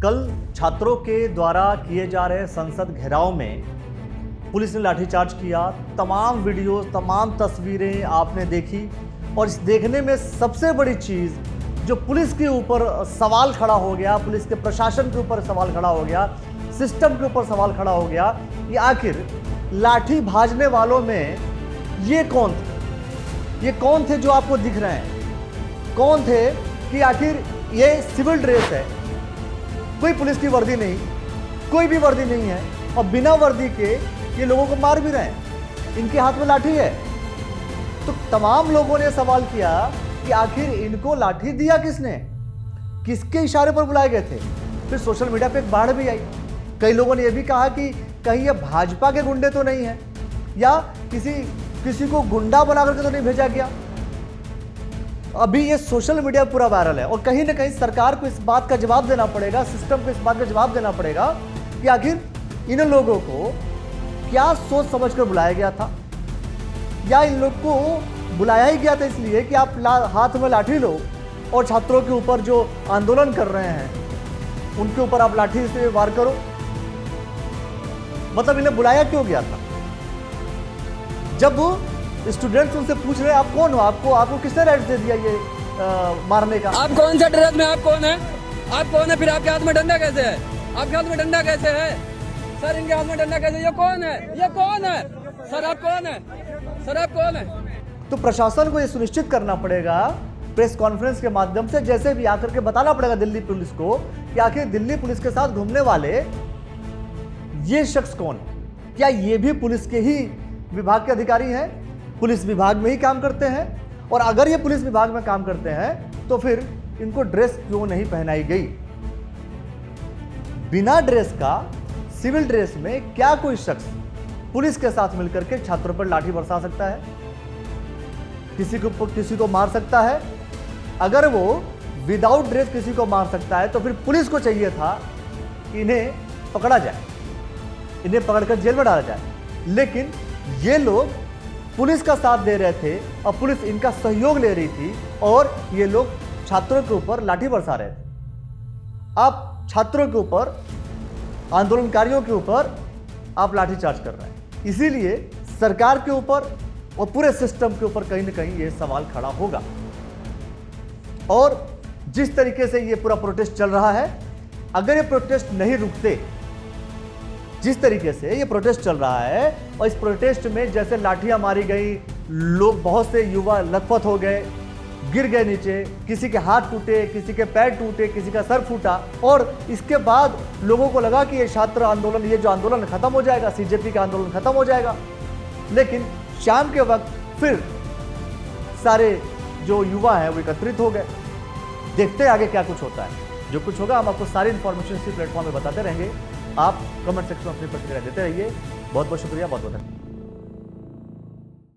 कल छात्रों के द्वारा किए जा रहे संसद घेराव में पुलिस ने लाठीचार्ज किया। तमाम वीडियोस, तमाम तस्वीरें आपने देखी और इस देखने में सबसे बड़ी चीज़ जो पुलिस के ऊपर सवाल खड़ा हो गया, पुलिस के प्रशासन के ऊपर सवाल खड़ा हो गया, सिस्टम के ऊपर सवाल खड़ा हो गया कि आखिर लाठी भाजने वालों में ये कौन थे? ये कौन थे जो आपको दिख रहे हैं? कौन थे कि आखिर ये सिविल ड्रेस है, कोई पुलिस की वर्दी नहीं, कोई भी वर्दी नहीं है और बिना वर्दी के ये लोगों को मार भी रहे हैं, इनके हाथ में लाठी है। तो तमाम लोगों ने सवाल किया कि आखिर इनको लाठी दिया किसने, किसके इशारे पर बुलाए गए थे। फिर सोशल मीडिया पे एक बाढ़ भी आई। कई लोगों ने यह भी कहा कि कहीं ये भाजपा के गुंडे तो नहीं है या किसी को गुंडा बना करके तो नहीं भेजा गया। अभी ये सोशल मीडिया पूरा वायरल है और कहीं ना कहीं सरकार को इस बात का जवाब देना पड़ेगा, सिस्टम को इस बात का जवाब देना पड़ेगा कि आखिर इन लोगों को क्या सोच समझकर बुलाया गया था, या इन लोग को बुलाया ही गया था इसलिए कि आप हाथ में लाठी लो और छात्रों के ऊपर जो आंदोलन कर रहे हैं उनके ऊपर आप लाठी से वार करो। मतलब इन्हें बुलाया क्यों गया था? जब स्टूडेंट्स उनसे पूछ रहे हैं आप कौन हो, आपको किसने राइट दे दिया ये मारने का? आप कौन सा ड्रेस में, आप कौन है? आप कौन है? फिर आपके हाथ में डंडा कैसे है? आपके हाथ में डंडा कैसे है? सर इनके हाथ में डंडा कैसे? ये कौन है? ये कौन है? सर आप कौन है? सर आप कौन है? तो प्रशासन को ये सुनिश्चित करना पड़ेगा प्रेस कॉन्फ्रेंस के माध्यम से, जैसे भी आकर के बताना पड़ेगा दिल्ली पुलिस को कि आखिर दिल्ली पुलिस के साथ घूमने वाले ये शख्स कौन है। क्या ये भी पुलिस के ही विभाग के अधिकारी हैं, पुलिस विभाग में ही काम करते हैं? और अगर ये पुलिस विभाग में काम करते हैं तो फिर इनको ड्रेस क्यों नहीं पहनाई गई? बिना ड्रेस का, सिविल ड्रेस में क्या कोई शख्स पुलिस के साथ मिलकर के छात्रों पर लाठी बरसा सकता है, किसी को मार सकता है? अगर वो विदाउट ड्रेस किसी को मार सकता है तो फिर पुलिस को चाहिए था कि इन्हें पकड़ा जाए, इन्हें पकड़कर जेल में डाला जाए। लेकिन ये लोग पुलिस का साथ दे रहे थे और पुलिस इनका सहयोग ले रही थी और ये लोग छात्रों के ऊपर लाठी बरसा रहे थे। आप छात्रों के ऊपर, आंदोलनकारियों के ऊपर आप लाठीचार्ज कर रहे हैं। इसीलिए सरकार के ऊपर और पूरे सिस्टम के ऊपर कहीं ना कहीं ये सवाल खड़ा होगा। और जिस तरीके से ये पूरा प्रोटेस्ट चल रहा है, अगर ये प्रोटेस्ट नहीं रुकते, जिस तरीके से ये प्रोटेस्ट चल रहा है और इस प्रोटेस्ट में जैसे लाठियां मारी गई, लोग, बहुत से युवा लथपथ हो गए, गिर गए नीचे, किसी के हाथ टूटे, किसी के पैर टूटे, किसी का सर फूटा और इसके बाद लोगों को लगा कि ये छात्र आंदोलन, ये जो आंदोलन खत्म हो जाएगा, सीजेपी का आंदोलन खत्म हो जाएगा। लेकिन शाम के वक्त फिर सारे जो युवा हैं वो एकत्रित हो गए। देखते हैं आगे क्या कुछ होता है। जो कुछ होगा हम आपको सारी इन्फॉर्मेशन इसी प्लेटफॉर्म में बताते रहेंगे। आप कमेंट सेक्शन में अपनी प्रतिक्रिया देते रहिए। बहुत बहुत शुक्रिया, बहुत बहुत धन्यवाद।